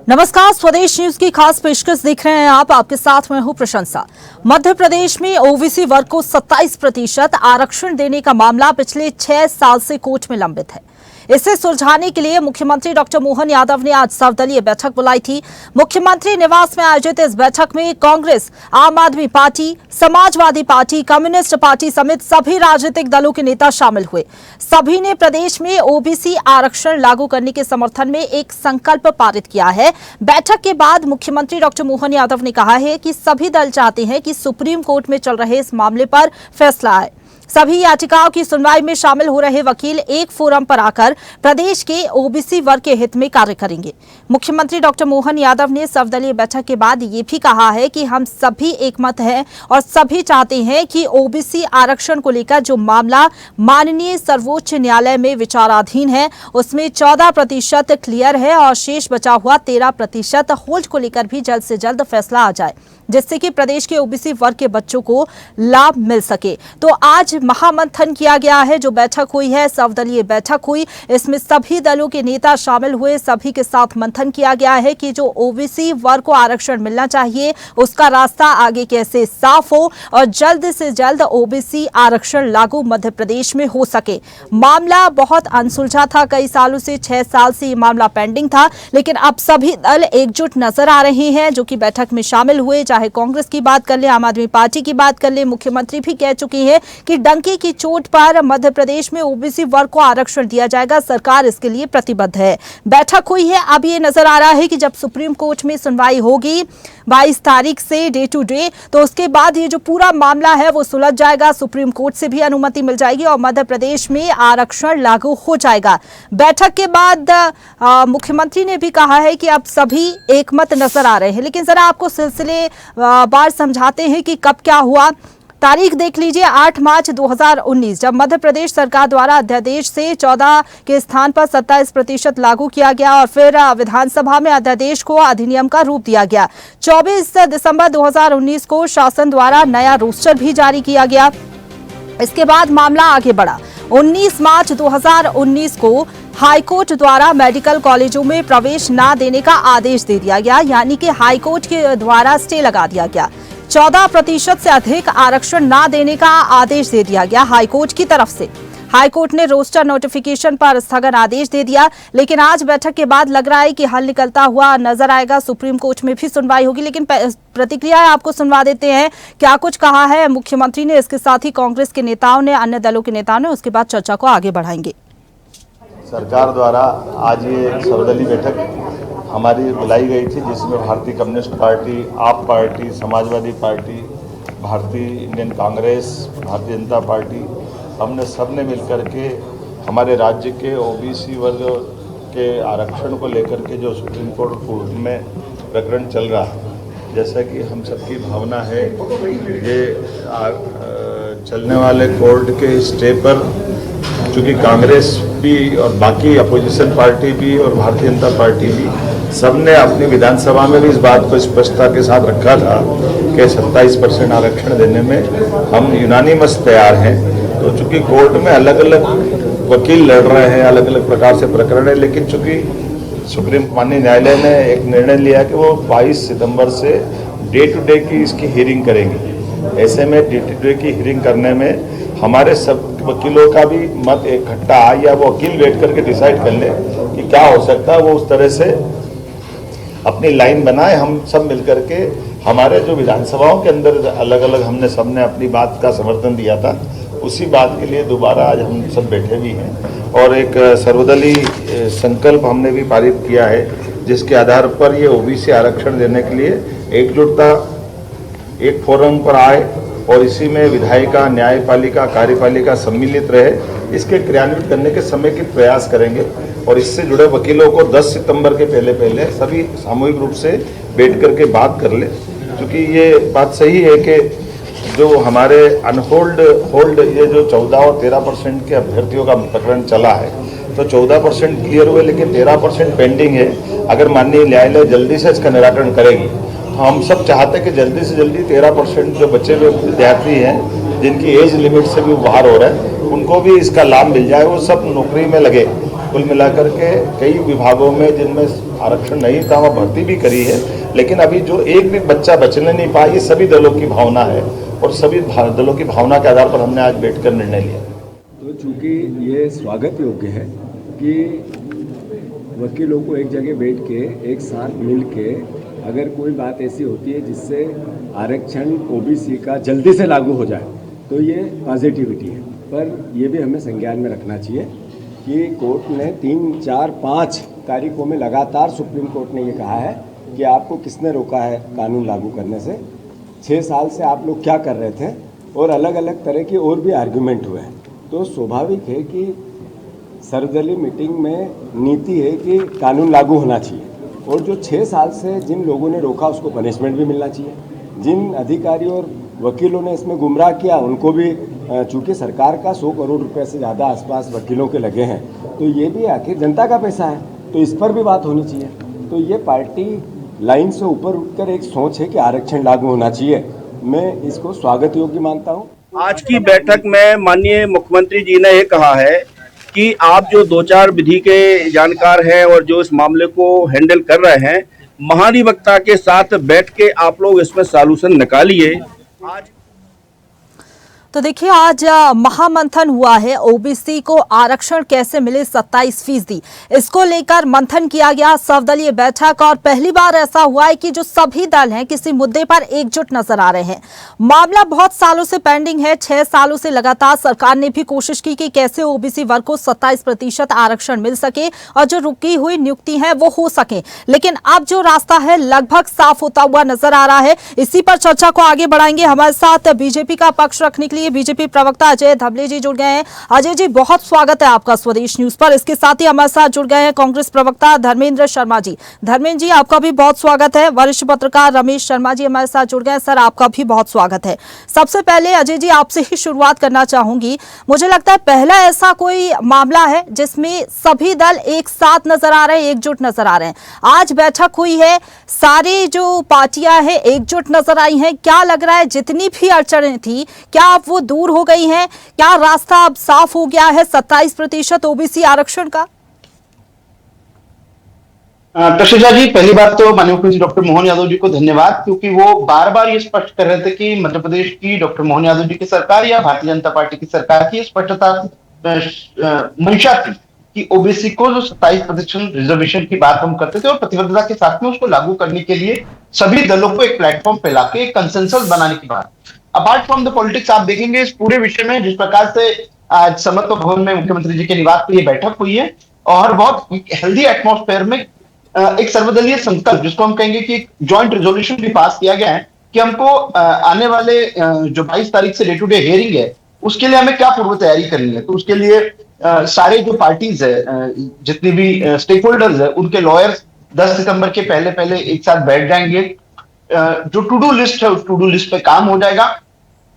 नमस्कार, स्वदेश न्यूज की खास पेशकश देख रहे हैं आप। आपके साथ मैं हूं प्रशंसा। मध्य प्रदेश में ओबीसी वर्ग को 27% आरक्षण देने का मामला पिछले 6 साल से कोर्ट में लंबित है। इसे सुलझाने के लिए मुख्यमंत्री डॉक्टर मोहन यादव ने आज सर्वदलीय बैठक बुलाई थी। मुख्यमंत्री निवास में आयोजित इस बैठक में कांग्रेस, आम आदमी party, Samajwadi party, communist party समेत सभी राजनीतिक दलों के नेता शामिल हुए। सभी ने प्रदेश में ओबीसी आरक्षण लागू करने के समर्थन में एक संकल्प पारित किया है। बैठक के बाद मुख्यमंत्री डॉक्टर मोहन यादव ने कहा है कि सभी दल चाहते हैं कि सुप्रीम कोर्ट में चल रहे इस मामले पर फैसला आए। सभी याचिकाओं की सुनवाई में शामिल हो रहे वकील एक फोरम पर आकर प्रदेश के ओबीसी वर्ग के हित में कार्य करेंगे। मुख्यमंत्री डॉक्टर मोहन यादव ने सर्वदलीय बैठक के बाद ये भी कहा है कि हम सभी एकमत हैं और सभी चाहते हैं कि ओबीसी आरक्षण को लेकर जो मामला माननीय सर्वोच्च न्यायालय में विचाराधीन है उसमें 14% क्लियर है और शेष बचा हुआ 13% होल्ड को लेकर भी जल्द से जल्द फैसला आ जाए, जिससे कि प्रदेश के ओबीसी वर्ग के बच्चों को लाभ मिल सके। तो आज महामंथन किया गया है। जो बैठक हुई है, सर्वदलीय बैठक हुई, इसमें सभी दलों के नेता शामिल हुए। सभी के साथ मंथन किया गया है कि जो ओबीसी वर्ग को आरक्षण मिलना चाहिए उसका रास्ता आगे कैसे साफ हो और जल्द से जल्द ओबीसी आरक्षण लागू मध्य प्रदेश में हो सके। मामला बहुत अनसुलझा था, कई सालों से 6 साल से ये मामला पेंडिंग था, लेकिन अब सभी दल एकजुट नजर आ रहे हैं जो कि बैठक में शामिल हुए। चाहे कांग्रेस की बात कर ले, आम आदमी पार्टी की बात कर ले, मुख्यमंत्री भी कह चुकी है कि डंके की चोट पर मध्य प्रदेश में ओबीसी वर्ग को आरक्षण दिया जाएगा। सरकार इसके लिए प्रतिबद्ध है। बैठक हुई है। अब ये नजर आ रहा है कि जब सुप्रीम कोर्ट में सुनवाई होगी 22 तारीख से डे टू डे, तो उसके बाद ये जो पूरा मामला है वो सुलझ जाएगा। सुप्रीम कोर्ट से भी अनुमति मिल जाएगी और मध्य प्रदेश में आरक्षण लागू हो जाएगा। बैठक के बाद मुख्यमंत्री ने भी कहा है कि अब सभी एकमत नजर आ रहे हैं, लेकिन जरा आपको सिलसिले बार समझाते हैं कि कब क्या हुआ। तारीख देख लीजिए, 8 मार्च 2019, जब मध्य प्रदेश सरकार द्वारा अध्यादेश से 14 के स्थान पर 27% लागू किया गया और फिर विधानसभा में अध्यादेश को अधिनियम का रूप दिया गया। 24 दिसंबर 2019 को शासन द्वारा नया रोस्टर भी जारी किया गया। इसके बाद मामला आगे बढ़ा। 19 मार्च 2019 को हाईकोर्ट द्वारा मेडिकल कॉलेजों में प्रवेश न देने का आदेश दे दिया गया, यानी कि हाईकोर्ट के द्वारा स्टे लगा दिया गया। 14% से अधिक आरक्षण न देने का आदेश दे दिया गया हाईकोर्ट की तरफ से। हाईकोर्ट ने रोस्टर नोटिफिकेशन पर स्थगन आदेश दे दिया, लेकिन आज बैठक के बाद लग रहा है कि हल निकलता हुआ नजर आएगा। सुप्रीम कोर्ट में भी सुनवाई होगी, लेकिन प्रतिक्रिया आपको सुनवा देते हैं क्या कुछ कहा है मुख्यमंत्री ने, इसके साथ ही कांग्रेस के नेताओं ने, अन्य दलों के नेताओं ने। उसके बाद चर्चा को आगे बढ़ाएंगे। सरकार द्वारा आज ये सर्वदलीय बैठक हमारी बुलाई गई थी, जिसमें भारतीय कम्युनिस्ट पार्टी, आप पार्टी, समाजवादी पार्टी, भारतीय इंडियन कांग्रेस, भारतीय जनता पार्टी, हमने सब ने मिलकर के हमारे राज्य के ओबीसी वर्ग के आरक्षण को लेकर के जो सुप्रीम कोर्ट में प्रकरण चल रहा है, जैसा कि हम सबकी भावना है, ये चलने वाले कोर्ट के स्टे पर चूँकि कांग्रेस भी और बाकी अपोजिशन पार्टी भी और भारतीय जनता पार्टी भी सबने अपनी विधानसभा में भी इस बात को स्पष्टता के साथ रखा था कि 27% आरक्षण देने में हम यूनानिमस तैयार हैं। तो चूँकि कोर्ट में अलग अलग वकील लड़ रहे हैं, अलग अलग प्रकार से प्रकरण है, लेकिन चूँकि सुप्रीम माननीय न्यायालय ने एक निर्णय लिया कि वो 22 सितंबर से डे टू डे की इसकी हियरिंग करेंगे। ऐसे में डे टू डे की हियरिंग करने में हमारे सब वकीलों का भी मत इकट्ठा आए या वो वकील बैठ करके डिसाइड कर ले कि क्या हो सकता है, वो उस तरह से अपनी लाइन बनाए। हम सब मिलकर के हमारे जो विधानसभाओं के अंदर अलग अलग हमने सबने अपनी बात का समर्थन दिया था, उसी बात के लिए दोबारा आज हम सब बैठे भी हैं और एक सर्वदलीय संकल्प हमने भी पारित किया है, जिसके आधार पर ये ओबीसी आरक्षण देने के लिए एकजुटता एक फोरम पर आए और इसी में विधायिका, न्यायपालिका, कार्यपालिका सम्मिलित रहे। इसके क्रियान्वित करने के समय के प्रयास करेंगे और इससे जुड़े वकीलों को 10 सितंबर के पहले सभी सामूहिक रूप से बैठ करके बात कर ले, क्योंकि ये बात सही है कि जो हमारे होल्ड ये जो 14 और 13% के अभ्यर्थियों का प्रकरण चला है, तो 14% क्लियर हुए लेकिन 13% पेंडिंग है। अगर माननीय न्यायालय जल्दी से इसका निराकरण करेगी तो हम सब चाहते हैं कि जल्दी से जल्दी 13% जो बचे हुए विद्यार्थी हैं जिनकी एज लिमिट से भी बाहर हो रहा है, उनको भी इसका लाभ मिल जाए, वो सब नौकरी में लगे। कुल मिलाकर के कई विभागों में जिनमें आरक्षण नहीं था वह भर्ती भी करी है, लेकिन अभी जो एक भी बच्चा बचने नहीं पाया, ये सभी दलों की भावना है और सभी दलों की भावना के आधार पर हमने आज बैठकर निर्णय लिया। तो चूंकि ये स्वागत योग्य है कि वकीलों को एक जगह बैठ के एक साथ मिल के अगर कोई बात ऐसी होती है जिससे आरक्षण ओबीसी का जल्दी से लागू हो जाए तो ये पॉजिटिविटी है, पर ये भी हमें संज्ञान में रखना चाहिए कि कोर्ट ने 3, 4, 5 तारीखों में लगातार सुप्रीम कोर्ट ने ये कहा है कि आपको किसने रोका है कानून लागू करने से, 6 साल से आप लोग क्या कर रहे थे, और अलग अलग तरह के और भी आर्गुमेंट हुए हैं। तो स्वाभाविक है कि सर्वदलीय मीटिंग में नीति है कि कानून लागू होना चाहिए, और जो 6 साल से जिन लोगों ने रोका उसको पनिशमेंट भी मिलना चाहिए, जिन अधिकारियों और वकीलों ने इसमें गुमराह किया उनको भी, चूँकि सरकार का 100 करोड़ रुपए से ज़्यादा आसपास वकीलों के लगे हैं, तो ये भी आखिर जनता का पैसा है, तो इस पर भी बात होनी चाहिए। तो ये पार्टी लाइन से ऊपर उठकर एक सोच है कि आरक्षण लागू होना चाहिए, मैं इसको स्वागत योग्य मानता हूँ। आज की बैठक में माननीय मुख्यमंत्री जी ने ये कहा है कि आप जो 2-4 विधि के जानकार हैं और जो इस मामले को हैंडल कर रहे हैं, महाधिवक्ता के साथ बैठ के आप लोग इसमें सॉल्यूशन निकालिए। आज तो देखिए, आज महामंथन हुआ है, ओबीसी को आरक्षण कैसे मिले 27%, इसको लेकर मंथन किया गया, सर्वदलीय बैठक, और पहली बार ऐसा हुआ है कि जो सभी दल हैं किसी मुद्दे पर एकजुट नजर आ रहे हैं। मामला बहुत सालों से पेंडिंग है, 6 सालों से लगातार सरकार ने भी कोशिश की कि कैसे ओबीसी वर्ग को 27% आरक्षण मिल सके और जो रुकी हुई नियुक्ति है वो हो सके, लेकिन अब जो रास्ता है लगभग साफ होता हुआ नजर आ रहा है। इसी पर चर्चा को आगे बढ़ाएंगे। हमारे साथ बीजेपी का पक्ष रखने के लिए बीजेपी प्रवक्ता अजय धबले जी जुड़ गए हैं। अजय जी, बहुत स्वागत है आपका स्वदेश न्यूज पर। इसके साथ ही हमारे साथ जुड़ गए हैं कांग्रेस प्रवक्ता धर्मेंद्र शर्मा जी। धर्मेंद्र जी, आपका भी बहुत स्वागत है। वरिष्ठ पत्रकार रमेश शर्मा जी हमारे साथ जुड़ गए हैं। सर, आपका भी बहुत स्वागत है। सबसे पहले अजय जी, आपसे ही शुरुआत करना चाहूंगी। मुझे लगता है पहला ऐसा कोई मामला है जिसमें सभी दल एक साथ नजर आ रहे हैं, एकजुट नजर आ रहे हैं। आज बैठक हुई है, सारी जो पार्टियां हैं एकजुट नजर आई हैं। क्या लग रहा है, जितनी भी अड़चनें थी क्या अब वो दूर हो गई हैं? क्या रास्ता अब साफ हो गया है 27% ओबीसी आरक्षण का? प्रशिजा जी, पहली बात तो माननीय मुख्यमंत्री डॉक्टर मोहन यादव जी को धन्यवाद, क्योंकि वो बार बार ये स्पष्ट कर रहे थे कि मध्य प्रदेश की डॉक्टर मोहन यादव जी की सरकार या भारतीय जनता पार्टी की सरकार की स्पष्टता मंशा थी कि ओबीसी को जो 27% रिजर्वेशन की बात हम करते थे और प्रतिबद्धता के साथ में उसको लागू करने के लिए सभी दलों को एक प्लेटफॉर्म पे लाके एक कंसेंसस बनाने की बात। अपार्ट फ्रॉम द पॉलिटिक्स, आप देखेंगे इस पूरे विषय में जिस प्रकार से आज समत्व भवन में मुख्यमंत्री जी के निवास पर यह बैठक हुई है और बहुत हेल्दी एटमॉस्फेयर में एक सर्वदलीय संकल्प, जिसको हम कहेंगे कि एक जॉइंट रेजोल्यूशन भी पास किया गया है कि हमको आने वाले जो 22 तारीख से डे टू डे हियरिंग है उसके लिए हमें क्या पूर्व तैयारी करनी है। तो उसके लिए सारे जो पार्टीज है, जितनी भी स्टेक होल्डर्स है, उनके लॉयर्स 10 सितंबर के पहले पहले एक साथ बैठ जाएंगे। जो टू डू लिस्ट है उस टू डू लिस्ट पे काम हो जाएगा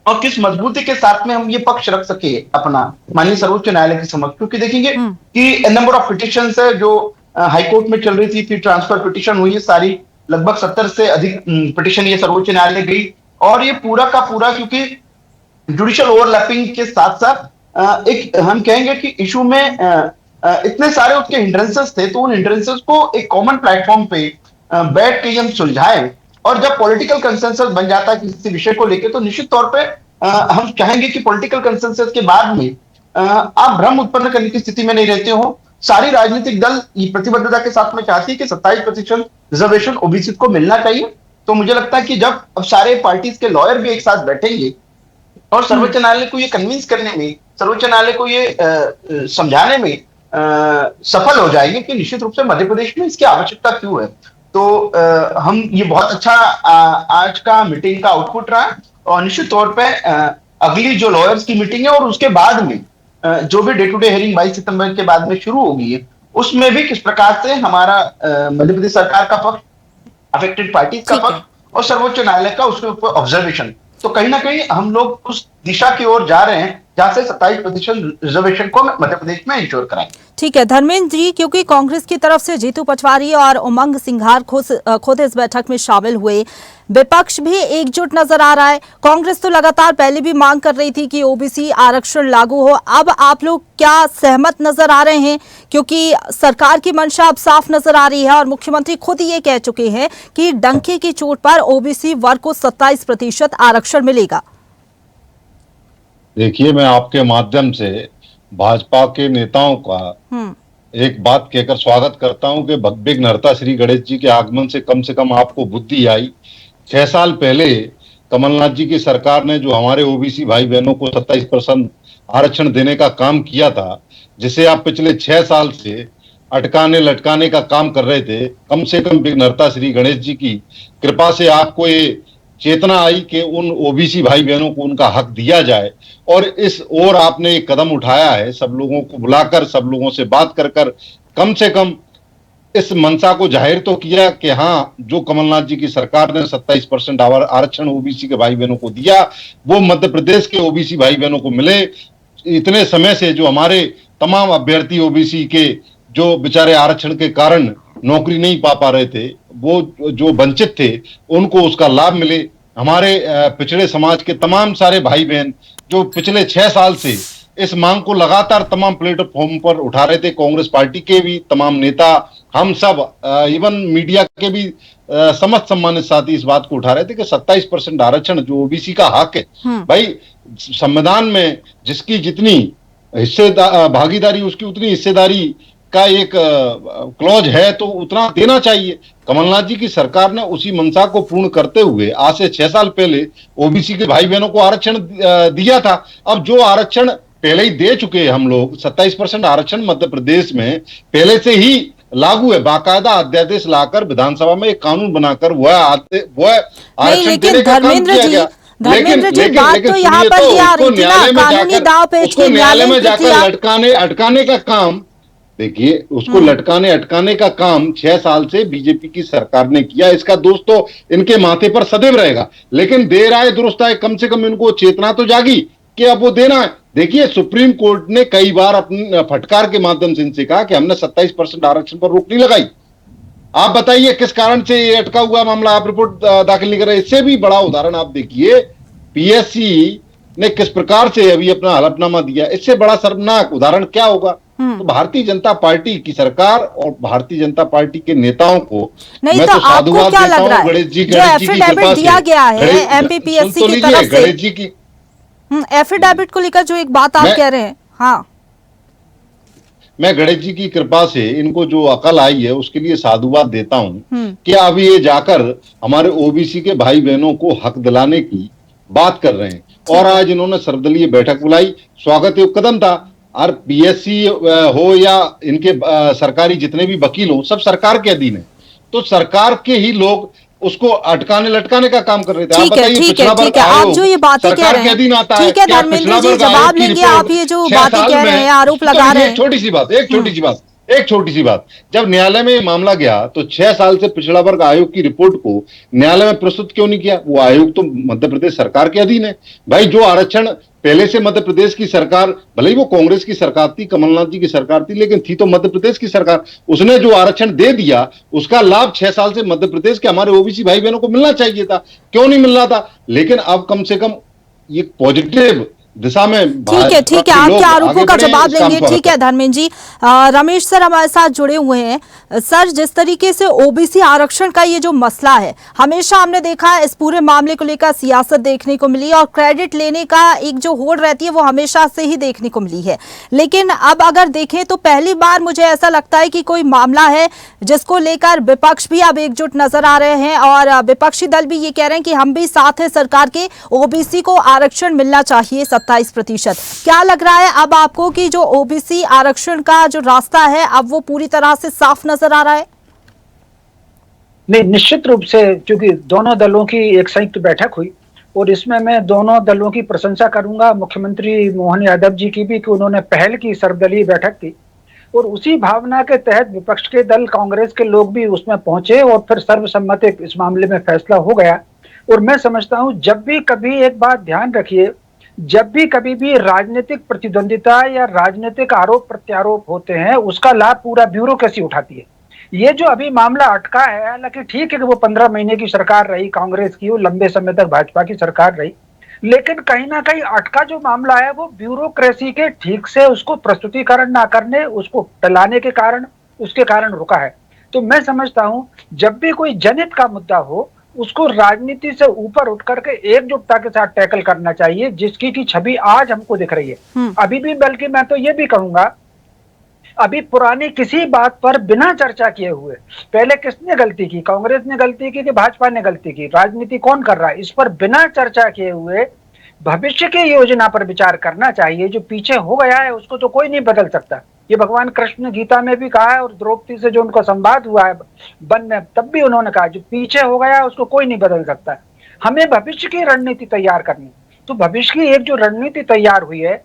और किस मजबूती के साथ में हम ये पक्ष रख सके अपना माननीय सर्वोच्च न्यायालय के समक्ष, क्योंकि देखेंगे कि नंबर ऑफ पिटिशंस है जो हाईकोर्ट में चल रही थी, फिर ट्रांसफर पिटिशन हुई है सारी, लगभग 70 से अधिक पिटिशन ये सर्वोच्च न्यायालय गई, और ये पूरा का पूरा क्योंकि जुडिशियल ओवरलैपिंग के साथ साथ एक हम कहेंगे कि इशू में इतने सारे उसके हिंड्रेंसेस थे, तो उन हिंड्रेंसेस को एक कॉमन प्लेटफॉर्म पे बैठ के हम सुलझाएं, और जब पॉलिटिकल कंसेंसस बन जाता है किसी विषय को लेकर तो निश्चित तौर पे हम चाहेंगे कि पॉलिटिकल कंसेंसस के बाद में आप भ्रम उत्पन्न करने की स्थिति में नहीं रहते हो। सारी राजनीतिक दल ये प्रतिबद्धता के साथ में चाहती है कि 27% रिजर्वेशन ओबीसी को मिलना चाहिए। तो मुझे लगता है कि जब अब सारे पार्टीज के लॉयर भी एक साथ बैठेंगे और सर्वोच्च न्यायालय को ये कन्विंस करने में, सर्वोच्च न्यायालय को ये समझाने में सफल हो जाएंगे कि निश्चित रूप से मध्य प्रदेश में इसकी आवश्यकता क्यों है। तो हम ये बहुत अच्छा आज का मीटिंग का आउटपुट रहा, और निश्चित तौर पे अगली जो लॉयर्स की मीटिंग है और उसके बाद में जो भी डे टू डे हियरिंग 22 सितंबर के बाद में शुरू होगी है, उसमें भी किस प्रकार से हमारा मध्य प्रदेश सरकार का पक्ष, अफेक्टेड पार्टीज का पक्ष और सर्वोच्च न्यायालय का उसके ऊपर ऑब्जर्वेशन, तो कहीं ना कहीं हम लोग उस दिशा की ओर जा रहे हैं, जहां से 27% रिजर्वेशन को मध्य प्रदेश में इंश्योर कराएं। ठीक है धर्मेंद्र जी, क्योंकि कांग्रेस की तरफ से जीतू पटवारी और उमंग सिंघार खुद इस बैठक में शामिल हुए, विपक्ष भी एकजुट नजर आ रहा है। कांग्रेस तो लगातार पहले भी मांग कर रही थी कि ओबीसी आरक्षण लागू हो। अब आप लोग क्या सहमत नजर आ रहे हैं? क्योंकि सरकार की मंशा अब साफ नजर आ रही है और मुख्यमंत्री खुद ये कह चुके हैं कि डंके की चोट पर ओबीसी वर्ग को 27% आरक्षण मिलेगा। देखिए, मैं आपके माध्यम से भाजपा के नेताओं का एक बात कहकर स्वागत करता हूं कि विघ्नहर्ता श्री गणेश जी के आगमन से कम आपको बुद्धि आई। 6 साल पहले कमलनाथ जी की सरकार ने जो हमारे ओबीसी भाई बहनों को 27% आरक्षण देने का काम किया था, जिसे आप पिछले 6 साल से अटकाने लटकाने का काम कर रहे थे, कम से कम विघ्नहर्ता श्री गणेश जी की कृपा से आपको ये चेतना आई कि उन ओबीसी भाई बहनों को उनका हक दिया जाए। और इस ओर आपने एक कदम उठाया है, सब लोगों को बुलाकर, सब लोगों से बात कर कम से कम इस मंशा को जाहिर तो किया कि हाँ, जो कमलनाथ जी की सरकार ने 27% आरक्षण ओबीसी के भाई बहनों को दिया, वो मध्य प्रदेश के ओबीसी भाई बहनों को मिले। इतने समय से जो हमारे तमाम अभ्यर्थी ओबीसी के जो बेचारे आरक्षण के कारण नौकरी नहीं पा रहे थे, वो जो वंचित थे, उनको उसका लाभ मिले। हमारे पिछड़े समाज के तमाम सारे भाई बहन जो पिछले 6 साल से इस मांग को लगातार तमाम प्लेटफॉर्म पर उठा रहे थे, कांग्रेस पार्टी के भी तमाम नेता, हम सब इवन मीडिया के भी समस्त सम्मानित साथी इस बात को उठा रहे थे कि 27% आरक्षण जो ओबीसी का हक है, भाई संविधान में जिसकी जितनी भागीदारी उसकी उतनी हिस्सेदारी का एक क्लॉज है, तो उतना देना चाहिए। कमलनाथ जी की सरकार ने उसी मंशा को पूर्ण करते हुए आज से 6 साल पहले ओबीसी के भाई बहनों को आरक्षण दिया था। अब जो आरक्षण पहले ही दे चुके हैं हम लोग, 27% आरक्षण मध्य प्रदेश में पहले से ही लागू है। बाकायदा अध्यादेश लाकर विधानसभा में एक कानून बनाकर वह आरक्षण देने का काम किया गया। धर्मेंद्र जी, बात तो यहाँ पर ये आ रही थी ना, कानूनी दाव पेच के न्यायालय में जाकर लटकाने अटकाने का काम, देखिए उसको लटकाने अटकाने का काम 6 साल से बीजेपी की सरकार ने किया। इसका दोष तो इनके माथे पर सदैव रहेगा, लेकिन देर आए दुरुस्त आए, कम से कम इनको चेतना तो जागी कि अब वो देना है। देखिए, सुप्रीम कोर्ट ने कई बार अपनी फटकार के माध्यम से इनसे कहा कि हमने 27% आरक्षण पर रोक नहीं लगाई। आप बताइए किस कारण से ये अटका हुआ मामला, आप रिपोर्ट दाखिल नहीं कर रहे। इससे भी बड़ा उदाहरण आप देखिए, पीएससी ने किस प्रकार से अभी अपना हलफनामा दिया। इससे बड़ा शर्मनाक उदाहरण क्या होगा? तो भारतीय जनता पार्टी की सरकार और भारतीय जनता पार्टी के नेताओं को नहीं, मैं तो साधुवाद क्या देता लग रहा हूं है गणेश जी जो एफिडेविट दिया गया है एमपीपीएससी की तरफ से, गणेश जी की एफिडेविट को लेकर जो एक बात आप कह रहे हैं, हाँ, मैं गणेश जी की कृपा से इनको जो अकल आई है उसके लिए साधुवाद देता हूं कि अब ये जाकर हमारे ओबीसी के भाई बहनों को हक दिलाने की बात कर रहे हैं। और आज इन्होंने सर्वदलीय बैठक बुलाई, स्वागत योग्य कदम था। और पीएससी हो या इनके सरकारी जितने भी वकील हो, सब सरकार के अधीन है, तो सरकार के ही लोग उसको अटकाने लटकाने का काम कर रहे थे। ठीक है, ठीक है, ठीक है, आप जो ये बातें कह रहे हैं, ठीक है धर्मेंद्र जी, जवाब लेंगे। आप ये जो बातें कह रहे हैं, आरोप लगा रहे हैं, एक छोटी सी बात, जब न्यायालय में ये मामला गया तो 6 साल से पिछड़ा वर्ग आयोग की रिपोर्ट को न्यायालय में प्रस्तुत क्यों नहीं किया? वो आयोग तो मध्य प्रदेश सरकार के अधीन है। भाई, जो आरक्षण पहले से मध्य प्रदेश की सरकार, भले ही वो कांग्रेस की सरकार थी, कमलनाथ जी की सरकार थी, लेकिन थी तो मध्य प्रदेश की सरकार, उसने जो आरक्षण दे दिया उसका लाभ 6 साल से मध्य प्रदेश के हमारे ओबीसी भाई बहनों को मिलना चाहिए था। क्यों नहीं मिल रहा था? लेकिन अब कम से कम ये पॉजिटिव दिशा में, ठीक है, आपके आरोपों का जवाब लेंगे। ठीक है धर्मेंद्र जी, रमेश सर हमारे साथ जुड़े हुए हैं। सर, जिस तरीके से ओबीसी आरक्षण का ये जो मसला है, हमेशा हमने देखा है इस पूरे मामले को लेकर सियासत देखने को मिली और क्रेडिट लेने का एक जो होड़ रहती है वो हमेशा से ही देखने को मिली है। लेकिन अब अगर देखें तो पहली बार मुझे ऐसा लगता है कि कोई मामला है जिसको लेकर विपक्ष भी अब एकजुट नजर आ रहे हैं और विपक्षी दल भी ये कह रहे हैं कि हम भी साथ है सरकार के, ओबीसी को आरक्षण मिलना चाहिए 27%। क्या लग रहा है अब आपको कि जो ओबीसी आरक्षण का जो रास्ता है अब वो पूरी तरह से साफ नजर आ रहा है? नहीं, निश्चित रूप से, क्योंकि दोनों दलों की एक संयुक्त बैठक हुई और इसमें मैं दोनों दलों की प्रशंसा करूंगा, मुख्यमंत्री मोहन यादव जी की भी, कि उन्होंने पहल की, सर्वदलीय बैठक की और उसी भावना के तहत विपक्ष के दल, कांग्रेस के लोग भी उसमें पहुंचे और फिर सर्वसम्मति इस मामले में फैसला हो गया। और मैं समझता हूं, जब भी कभी एक बात ध्यान रखिए, जब भी कभी भी राजनीतिक प्रतिद्वंदिता या राजनीतिक आरोप प्रत्यारोप होते हैं, उसका लाभ पूरा ब्यूरोक्रेसी उठाती है। ये जो अभी मामला अटका है, हालांकि ठीक है कि वो 15 महीने की सरकार रही कांग्रेस की, वो लंबे समय तक भाजपा की सरकार रही, लेकिन कहीं ना कहीं अटका जो मामला है वो ब्यूरोक्रेसी के ठीक से उसको प्रस्तुतिकरण ना करने, उसको टलाने के कारण, उसके कारण रुका है। तो मैं समझता हूं जब भी कोई जनहित का मुद्दा हो, उसको राजनीति से ऊपर उठ करके एकजुटता के साथ टैकल करना चाहिए, जिसकी की छवि आज हमको दिख रही है। अभी भी, बल्कि मैं तो ये भी कहूंगा, अभी पुरानी किसी बात पर बिना चर्चा किए हुए, पहले किसने गलती की, कांग्रेस ने गलती की कि भाजपा ने गलती की, राजनीति कौन कर रहा है, इस पर बिना चर्चा किए हुए भविष्य की योजना पर विचार करना चाहिए। जो पीछे हो गया है उसको तो कोई नहीं बदल सकता। ये भगवान कृष्ण ने गीता में भी कहा है, और द्रौपदी से जो उनका संवाद हुआ है वन में, तब भी उन्होंने कहा जो पीछे हो गया है उसको कोई नहीं बदल सकता। हमें भविष्य की रणनीति तैयार करनी। तो भविष्य की एक जो रणनीति तैयार हुई है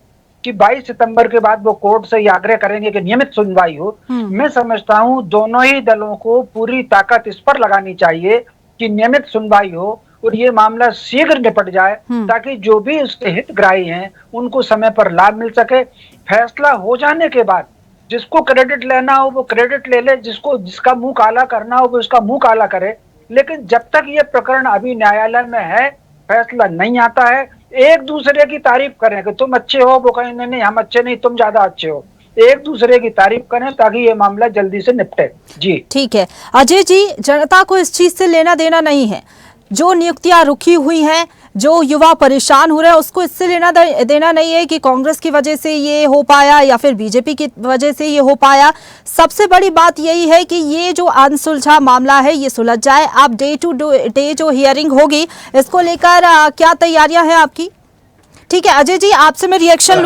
कि 22 सितंबर के बाद वो कोर्ट से ये आग्रह करेंगे कि नियमित सुनवाई हो, मैं समझता हूं दोनों ही दलों को पूरी ताकत इस पर लगानी चाहिए कि नियमित सुनवाई हो और ये मामला शीघ्र निपट जाए, ताकि जो भी उसके हितग्राही हैं उनको समय पर लाभ मिल सके। फैसला हो जाने के बाद जिसको क्रेडिट लेना हो वो क्रेडिट ले ले, जिसका मुंह काला करना हो वो उसका मुंह काला करे। लेकिन जब तक ये प्रकरण अभी न्यायालय में है, फैसला नहीं आता है, एक दूसरे की तारीफ करें कि तुम अच्छे हो, वो कहें नहीं हम अच्छे नहीं, तुम ज्यादा अच्छे हो। एक दूसरे की तारीफ करें ताकि ये मामला जल्दी से निपटे। जी ठीक है अजय जी, जनता को इस चीज से लेना देना नहीं है। जो नियुक्तियां रुकी हुई हैं, जो युवा परेशान हो रहे हैं, उसको इससे लेना देना नहीं है कि कांग्रेस की वजह से ये हो पाया या फिर बीजेपी की वजह से ये हो पाया। सबसे बड़ी बात यही है कि ये जो अनसुलझा मामला है ये सुलझ जाए। आप डे टू डे जो हियरिंग होगी इसको लेकर क्या तैयारियां हैं आपकी? ठीक है अजय जी, आपसे मैं रिएक्शन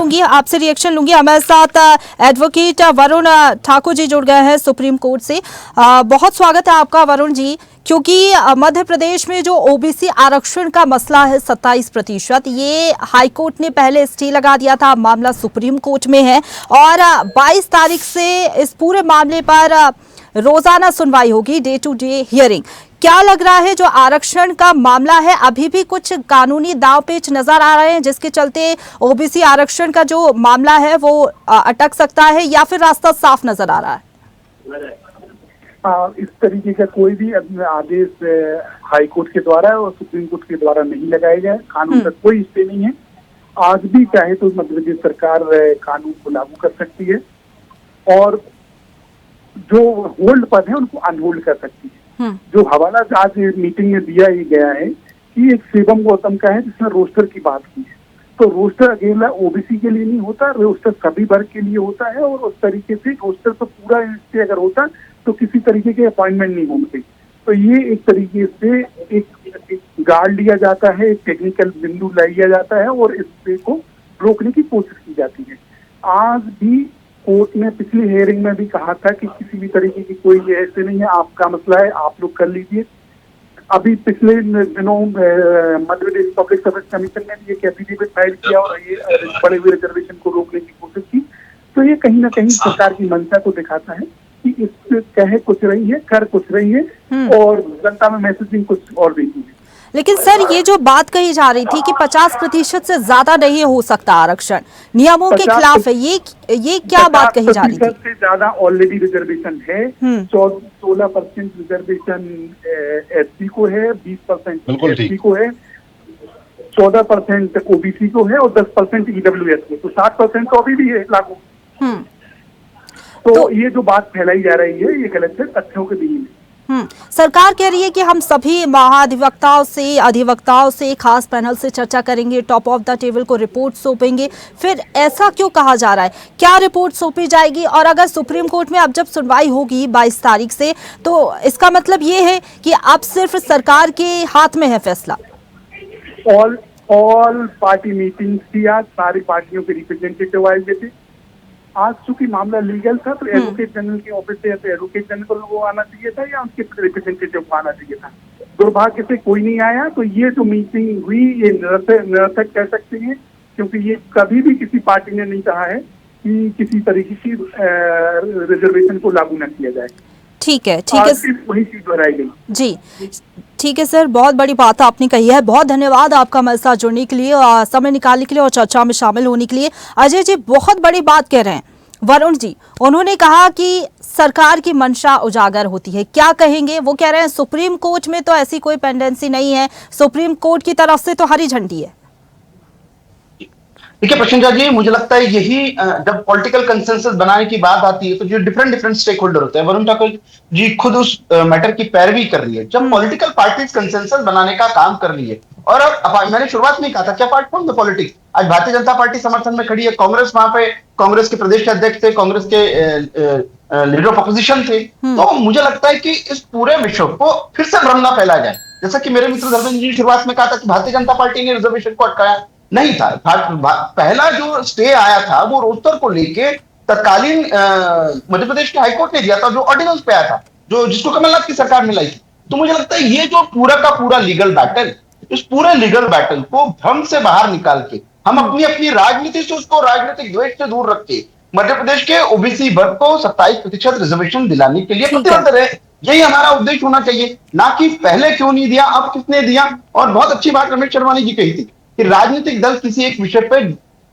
लूंगी। हमारे साथ एडवोकेट वरुण ठाकुर जी जुड़ गए हैं सुप्रीम कोर्ट से। बहुत स्वागत है आपका वरुण जी। क्योंकि मध्य प्रदेश में जो ओबीसी आरक्षण का मसला है 27%, ये हाईकोर्ट ने पहले स्टे लगा दिया था, मामला सुप्रीम कोर्ट में है और 22 तारीख से इस पूरे मामले पर रोजाना सुनवाई होगी, डे टू डे हियरिंग। क्या लग रहा है जो आरक्षण का मामला है, अभी भी कुछ कानूनी दांव पेच नजर आ रहे हैं जिसके चलते ओबीसी आरक्षण का जो मामला है वो अटक सकता है, या फिर रास्ता साफ नजर आ रहा है? इस तरीके का कोई भी आदेश हाई कोर्ट के द्वारा और सुप्रीम कोर्ट के द्वारा नहीं लगाया गया है। कानून का कोई स्टे नहीं है। आज भी चाहे तो मध्य प्रदेश सरकार कानून को लागू कर सकती है और जो होल्ड पद है उनको अनहोल्ड कर सकती है। जो हवाला आज मीटिंग में दिया ही गया है कि एक शिवम गौतम का है जिसने रोस्टर की बात की है, तो रोस्टर अकेला ओबीसी के लिए नहीं होता, रोस्टर सभी वर्ग के लिए होता है और उस तरीके से रोस्टर तो पूरा स्टे अगर होता तो किसी तरीके के अपॉइंटमेंट नहीं होते। तो ये एक तरीके से एक गार्ड लिया जाता है, एक टेक्निकल बिंदु लिया जाता है और इस को रोकने की कोशिश की जाती है। आज भी कोर्ट ने पिछली हियरिंग में भी कहा था कि किसी भी तरीके की कोई ऐसे नहीं है, आपका मसला है आप लोग कर लीजिए। अभी पिछले दिनों Madhya Pradesh public service commission ने भी एक एफिडेविट फाइल किया और ये बड़े हुए रिजर्वेशन को रोकने की कोशिश की। तो ये कहीं ना कहीं सरकार की मंशा को दिखाता है कि इस कहे कुछ रही है, कर कुछ रही है और जनता में मैसेजिंग कुछ और देती है। लेकिन सर ये जो बात कही जा रही थी कि 50% से ज्यादा नहीं हो सकता आरक्षण, नियमों के खिलाफ है, ये क्या बात कही जा रही थी? से ज्यादा ऑलरेडी रिजर्वेशन है। 16% रिजर्वेशन एससी को है, 20% एससी को है, 14% ओबीसी को है और 10% ईडब्ल्यूएस को, तो 60% तो अभी भी है लागू। तो ये जो बात फैलाई जा रही है ये गलत है, तथ्यों के नहीं है। सरकार कह रही है कि हम सभी महाधिवक्ताओं से, अधिवक्ताओं से, खास पैनल से चर्चा करेंगे, टॉप ऑफ द टेबल को रिपोर्ट सौंपेंगे। फिर ऐसा क्यों कहा जा रहा है? क्या रिपोर्ट सौंपी जाएगी? और अगर सुप्रीम कोर्ट में अब जब सुनवाई होगी 22 तारीख से, तो इसका मतलब ये है कि अब सिर्फ सरकार के हाथ में है फैसला। ऑल पार्टी मीटिंग थी आज, सारी पार्टियों के रिप्रेजेंटेटिव आए हुए थे। आज चूंकि मामला लीगल था तो एडवोकेट जनरल के ऑफिस से तो एडवोकेट जनरल को आना चाहिए था या उनके रिप्रेजेंटेटिव को आना चाहिए था। दुर्भाग्य से कोई नहीं आया, तो ये जो मीटिंग हुई ये निरर्थक कह सकते हैं, क्योंकि ये कभी भी किसी पार्टी ने नहीं कहा है कि किसी तरीके की रिजर्वेशन को लागू न किया जाए। ठीक है वही चीज दोहराई गई। जी ठीक है सर, बहुत बड़ी बात आपने कही है। बहुत धन्यवाद आपका हमारे साथ जुड़ने के लिए, समय निकालने के लिए और चर्चा में शामिल होने के लिए। अजय जी बहुत बड़ी बात कह रहे हैं। वरुण जी, उन्होंने कहा कि सरकार की मंशा उजागर होती है, क्या कहेंगे? वो कह रहे हैं सुप्रीम कोर्ट में तो ऐसी कोई पेंडेंसी नहीं है, सुप्रीम कोर्ट की तरफ से तो हरी झंडी है। देखिए प्रशांत जी, मुझे लगता है यही जब पॉलिटिकल कंसेंसस बनाने की बात आती है तो जो डिफरेंट स्टेक होल्डर होते हैं, वरुण ठाकुर जी खुद उस मैटर की पैरवी कर रही है। जब पॉलिटिकल पार्टीज कंसेंसस बनाने का काम कर रही है, और अब मैंने शुरुआत में कहा था क्या पार्ट फ्रॉम द पॉलिटिक्स, आज भारतीय जनता पार्टी समर्थन में खड़ी है, कांग्रेस वहां पे, कांग्रेस के प्रदेश के अध्यक्ष थे, कांग्रेस के लीडर ऑफ अपोजिशन थे। तो मुझे लगता है कि इस पूरे विषय को फिर से भ्रम ना फैलाया जाए। जैसा कि मेरे मित्र धर्मेंद्र जी शुरुआत में कहा था कि भारतीय जनता पार्टी ने रिजर्वेशन को अटकाया, नहीं था। पहला जो स्टे आया था वो रोस्टर को लेके तत्कालीन मध्य प्रदेश के हाईकोर्ट ने दिया था, जो ऑर्डिनेंस पे आया था, जो जिसको कमलनाथ की सरकार ने लाई थी। तो मुझे लगता है ये जो पूरा का पूरा लीगल बैटल, इस पूरे लीगल बैटल को भ्रम से बाहर निकाल के हम अपनी अपनी राजनीति से, उसको राजनीतिक द्वेष से दूर रख के मध्य प्रदेश के ओबीसी वर्ग को 27% रिजर्वेशन दिलाने के लिए प्रतिबद्ध रहे। यही हमारा उद्देश्य होना चाहिए, ना कि पहले क्यों नहीं दिया, अब किसने दिया। और बहुत अच्छी बात रमेश शर्मानी जी कही थी कि राजनीतिक दल किसी एक विषय पे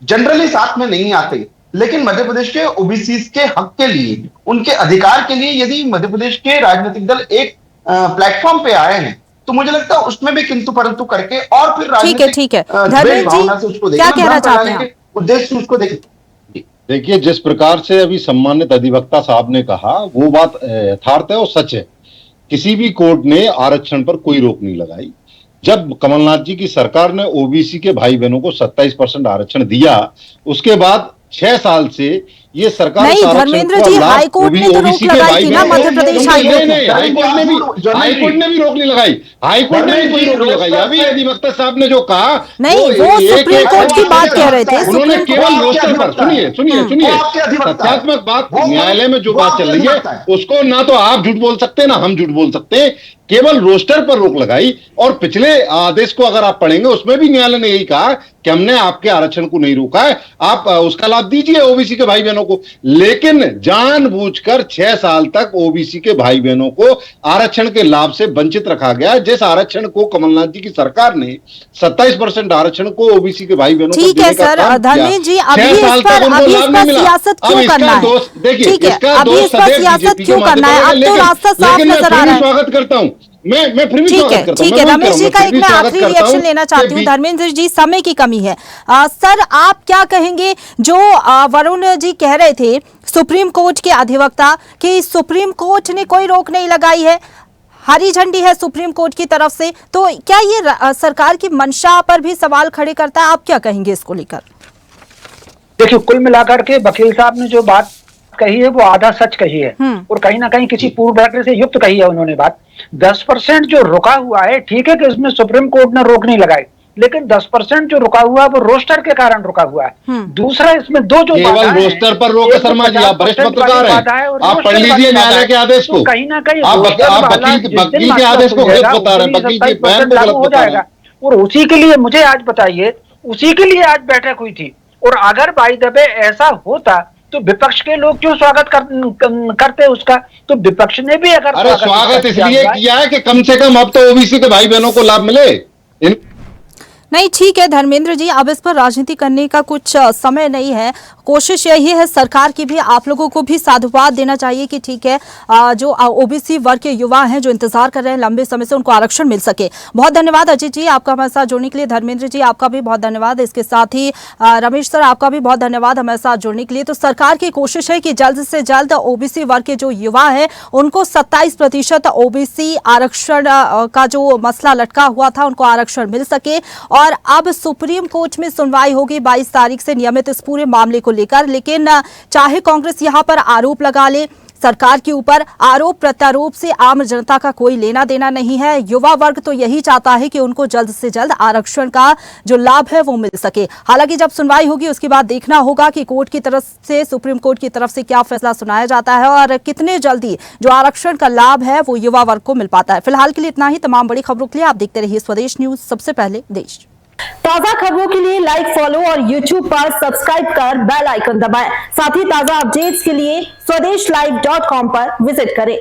जनरली साथ में नहीं आते, लेकिन मध्य प्रदेश के ओबीसी के हक के लिए, उनके अधिकार के लिए यदि मध्य प्रदेश के राजनीतिक दल एक प्लेटफॉर्म पे आए हैं तो मुझे लगता है उसमें भी किंतु परंतु करके और फिर ठीक है धर्मेंद्र जी क्या कहना चाहते हैं? उद्देश्य उसको देखिए, जिस प्रकार से अभी सम्मानित अधिवक्ता साहब ने कहा वो बात यथार्थ है और सच है। किसी भी कोर्ट ने आरक्षण पर कोई रोक नहीं लगाई। जब कमलनाथ जी की सरकार ने ओबीसी के भाई बहनों को 27% आरक्षण दिया, उसके बाद 6 साल से ये सरकार नहीं, धर्मेंद्र जी हाईकोर्ट ने तो रोक लगाई थी ना, मध्य प्रदेश हाईकोर्ट ने भी रोक नहीं लगाई, हाईकोर्ट ने भी कोई रोक लगाई। अभी अधिवक्ता साहब ने जो कहा नहीं, वो सुप्रीम कोर्ट की बात कह रहे थे। उन्होंने केवल रोस्टर पर, सुनिए तथ्यात्मक बात, न्यायालय में जो बात चल रही है उसको ना तो आप झूठ बोल सकते ना हम झूठ बोल सकते, केवल रोस्टर पर रोक लगाई। और पिछले आदेश को अगर आप पढ़ेंगे उसमें भी न्यायालय ने यही कहा कि हमने आपके आरक्षण को नहीं रोका है, आप उसका लाभ दीजिए ओबीसी के भाई बहनों को। लेकिन जानबूझकर 6 साल तक ओबीसी के भाई बहनों को आरक्षण के लाभ से वंचित रखा गया। जिस आरक्षण को कमलनाथ जी की सरकार ने 27% आरक्षण को ओबीसी के भाई बहनों को देने का काम किया, 6 साल तक उनको लाभ नहीं मिला। अब इसका दोष देखिए, इसका दोष सदैव बीजेपी को मानना पड़ेगा। लेकिन मैं फिर भी स्वागत करता हूं, मैं फिर भी स्वागत करता हूं। ठीक है रमेश जी का एक मैं आखिरी रिएक्शन लेना चाहती हूँ। धर्मेंद्र जी समय की कमी है, सर आप क्या कहेंगे? जो वरुण जी कह रहे थे सुप्रीम कोर्ट के अधिवक्ता कि सुप्रीम कोर्ट ने कोई रोक नहीं लगाई है, हरी झंडी है सुप्रीम कोर्ट की तरफ से, तो क्या ये सरकार की मंशा पर भी सवाल खड़े करता है? आप क्या कहेंगे इसको लेकर? देखिए, कुल मिलाकर के वकील साहब ने जो बात कही है वो आधा सच कही है और कहीं ना कहीं किसी पूर्व से युक्त कही है उन्होंने बात। 10% जो रुका हुआ है, ठीक है कि इसमें सुप्रीम कोर्ट ने रोक नहीं लगाई, लेकिन 10% जो रुका हुआ है वो रोस्टर के कारण रुका हुआ है। दूसरा इसमें दो जो केवल रोस्टर पर रोक है शर्मा जी, आप वरिष्ठ पत्रकार हैं, आप पढ़ लीजिए न्यायालय के आदेश को, कहीं ना कहीं आप वकील के आदेश को गलत बता रहे हैं, वकील के बयान को गलत बता रहे हैं। और उसी के लिए मुझे आज बताइए, उसी के लिए आज बैठक हुई थी। और अगर बाय द वे ऐसा होता तो विपक्ष के लोग क्यों स्वागत करते उसका? तो विपक्ष ने भी अगर स्वागत इसलिए किया है कि कम से कम अब तो ओबीसी के भाई बहनों को लाभ मिले। नहीं ठीक है धर्मेंद्र जी, अब इस पर राजनीति करने का कुछ समय नहीं है। कोशिश यही है सरकार की भी, आप लोगों को भी साधुवाद देना चाहिए कि ठीक है जो ओबीसी वर्ग के युवा हैं जो इंतजार कर रहे हैं लंबे समय से, उनको आरक्षण मिल सके। बहुत धन्यवाद अजय जी आपका हमारे साथ जुड़ने के लिए, धर्मेंद्र जी आपका भी बहुत धन्यवाद, इसके साथ ही रमेश सर आपका भी बहुत धन्यवाद हमारे साथ जुड़ने के लिए। तो सरकार की कोशिश है कि जल्द से जल्द ओबीसी वर्ग के जो युवा है उनको 27% ओबीसी आरक्षण का जो मसला लटका हुआ था उनको आरक्षण मिल सके। और अब सुप्रीम कोर्ट में सुनवाई होगी 22 तारीख से नियमित इस पूरे मामले को लेकर। लेकिन चाहे कांग्रेस यहां पर आरोप लगा ले सरकार के ऊपर, आरोप प्रत्यारोप से आम जनता का कोई लेना देना नहीं है। युवा वर्ग तो यही चाहता है कि उनको जल्द से जल्द आरक्षण का जो लाभ है वो मिल सके। हालांकि जब सुनवाई होगी उसके बाद देखना होगा कि कोर्ट की तरफ से, सुप्रीम कोर्ट की तरफ से क्या फैसला सुनाया जाता है और कितने जल्दी जो आरक्षण का लाभ है वो युवा वर्ग को मिल पाता है। फिलहाल के लिए इतना ही। तमाम बड़ी खबरों के लिए आप देखते रहिए स्वदेश न्यूज, सबसे पहले देश। ताजा खबरों के लिए लाइक, फॉलो और YouTube पर सब्सक्राइब कर बेल आइकन दबाएं। साथ ही ताजा अपडेट्स के लिए स्वदेशलाइव.com पर विजिट करें।